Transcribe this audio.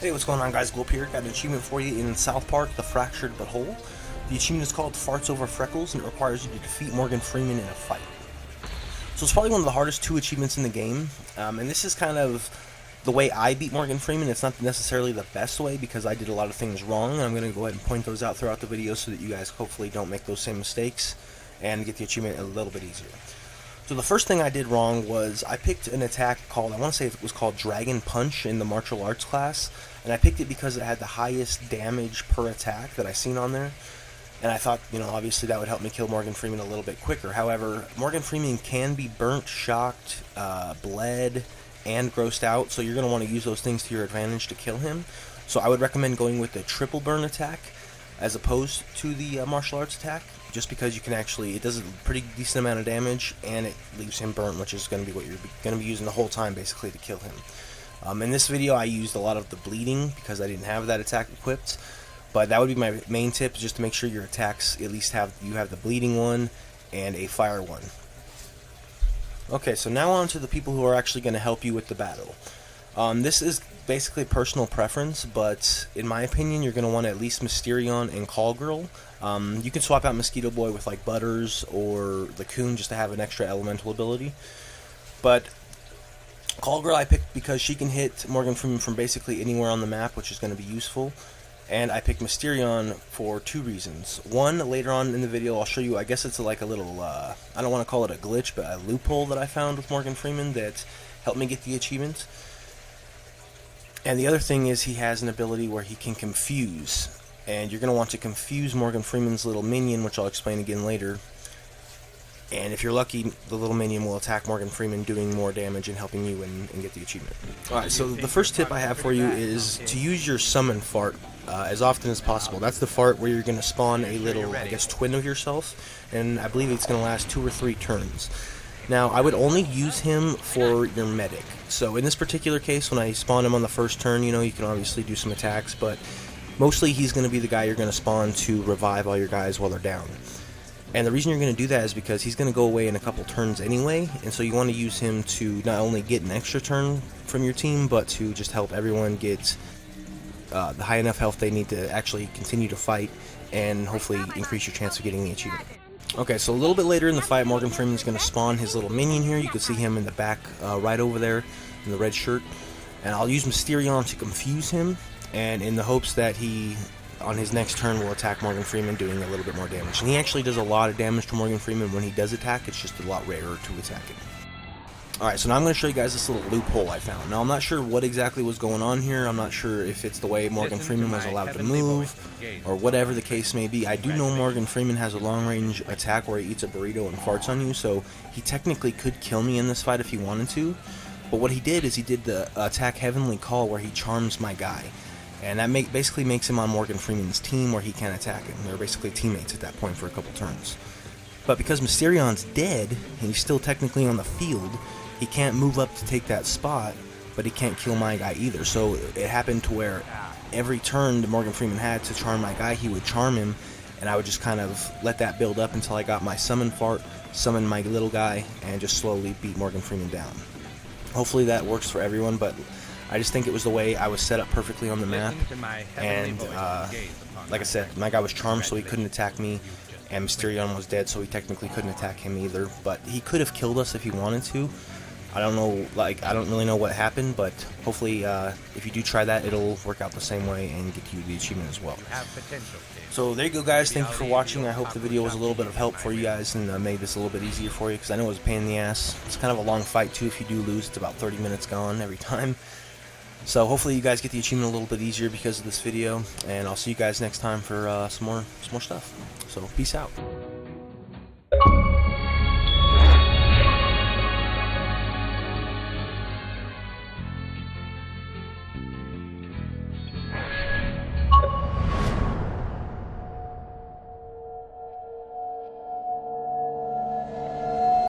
Hey, what's going on, guys? Globe here. Got an achievement for you in South Park, The Fractured But Whole. The achievement is called Farts Over Freckles, and it requires you to defeat Morgan Freeman in a fight. So it's probably one of the hardest 2 achievements in the game, and this is kind of the way I beat Morgan Freeman. It's not necessarily the best way because I did a lot of things wrong, and I'm going to go ahead and point those out throughout the video so that you guys hopefully don't make those same mistakes and get the achievement a little bit easier. So the first thing I did wrong was I picked an attack called, I want to say it was called Dragon Punch in the martial arts class, and I picked it because it had the highest damage per attack that I seen on there, and I thought, you know, obviously that would help me kill Morgan Freeman a little bit quicker. However, Morgan Freeman can be burnt, shocked, bled, and grossed out, so you're going to want to use those things to your advantage to kill him. So I would recommend going with the triple burn attack as opposed to the martial arts attack, just because you can actually, it does a pretty decent amount of damage, and it leaves him burnt, which is going to be what you're going to be using the whole time, basically, to kill him. In this video, I used a lot of the bleeding, because I didn't have that attack equipped, but that would be my main tip, just to make sure your attacks at least have the bleeding one, and a fire one. Okay, so now on to the people who are actually going to help you with the battle. This is basically personal preference, but in my opinion, you're going to want at least Mysterion and Call Girl. You can swap out Mosquito Boy with like Butters or the Coon just to have an extra elemental ability. But Call Girl I picked because she can hit Morgan Freeman from basically anywhere on the map, which is going to be useful. And I picked Mysterion for 2 reasons. One, later on in the video, I'll show you, I guess it's like a little, I don't want to call it a glitch, but a loophole that I found with Morgan Freeman that helped me get the achievement. And the other thing is he has an ability where he can confuse. And you're going to want to confuse Morgan Freeman's little minion, which I'll explain again later. And if you're lucky, the little minion will attack Morgan Freeman, doing more damage and helping you and get the achievement. Alright, so the first tip I have for you is to use your summon fart as often as possible. That's the fart where you're going to spawn a little, I guess, twin of yourself. And I believe it's going to last 2 or 3 turns. Now, I would only use him for your medic. So in this particular case, when I spawn him on the first turn, you know, you can obviously do some attacks, but mostly he's going to be the guy you're going to spawn to revive all your guys while they're down. And the reason you're going to do that is because he's going to go away in a couple turns anyway, and so you want to use him to not only get an extra turn from your team, but to just help everyone get the high enough health they need to actually continue to fight, and hopefully increase your chance of getting the achievement. Okay, so a little bit later in the fight, Morgan Freeman's going to spawn his little minion here. You can see him in the back right over there in the red shirt. And I'll use Mysterion to confuse him, and in the hopes that he, on his next turn, will attack Morgan Freeman, doing a little bit more damage. And he actually does a lot of damage to Morgan Freeman when he does attack. It's just a lot rarer to attack him. Alright, so now I'm going to show you guys this little loophole I found. Now, I'm not sure what exactly was going on here. I'm not sure if it's the way Morgan Freeman was allowed to move, or whatever the case may be. I do know Morgan Freeman has a long-range attack where he eats a burrito and farts on you, so he technically could kill me in this fight if he wanted to. But what he did is he did the attack Heavenly Call, where he charms my guy. And that basically makes him on Morgan Freeman's team where he can attack him. They're basically teammates at that point for a couple turns. But because Mysterion's dead, and he's still technically on the field, he can't move up to take that spot, but he can't kill my guy either. So it happened to where every turn that Morgan Freeman had to charm my guy, he would charm him, and I would just kind of let that build up until I got my summon fart, summon my little guy, and just slowly beat Morgan Freeman down. Hopefully that works for everyone, but I just think it was the way I was set up perfectly on the map, and like I said, my guy was charmed so he couldn't attack me, and Mysterion was dead so he technically couldn't attack him either, but he could have killed us if he wanted to. I don't know, I don't really know what happened, but hopefully if you do try that, it'll work out the same way and get you the achievement as well. So there you go, guys. Thank you for watching. I hope the video was a little bit of help for you guys and made this a little bit easier for you, because I know it was a pain in the ass. It's kind of a long fight too. If you do lose, it's about 30 minutes gone every time. So hopefully you guys get the achievement a little bit easier because of this video, and I'll see you guys next time for some more stuff. So peace out.